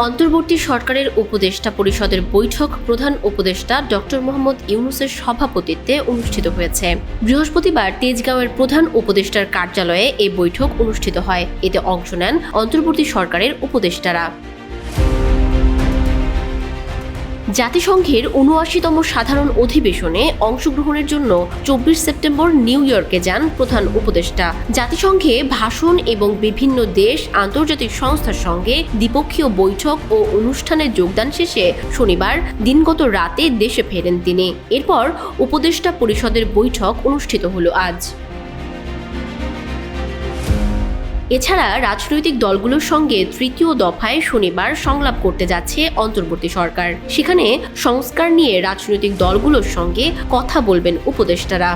অন্তর্বর্তী সরকারের উপদেষ্টা পরিষদের বৈঠক প্রধান উপদেষ্টা ডক্টর মোহাম্মদ ইউনূসের সভাপতিত্বে অনুষ্ঠিত হয়েছে। বৃহস্পতিবার তেজগাঁওয়ের প্রধান উপদেষ্টার কার্যালয়ে এই বৈঠক অনুষ্ঠিত হয়। এতে অংশ নেন অন্তর্বর্তী সরকারের উপদেষ্টারা। জাতিসংঘের ৭৯তম সাধারণ অধিবেশনে অংশগ্রহণের জন্য ২৪ সেপ্টেম্বর নিউ ইয়র্কে যান প্রধান উপদেষ্টা। জাতিসংঘে ভাষণ এবং বিভিন্ন দেশ আন্তর্জাতিক সংস্থার সঙ্গে দ্বিপক্ষীয় বৈঠক ও অনুষ্ঠানে যোগদান শেষে শনিবার দিনগত রাতে দেশে ফেরেন তিনি। এরপর উপদেষ্টা পরিষদের বৈঠক অনুষ্ঠিত হলো আজ। এছাড়া রাজনৈতিক দলগুলোর সঙ্গে তৃতীয় দফায় শনিবার সংলাপ করতে যাচ্ছে অন্তর্বর্তী সরকার। সেখানে সংস্কার নিয়ে রাজনৈতিক দলগুলোর সঙ্গে কথা বলবেন উপদেষ্টারা।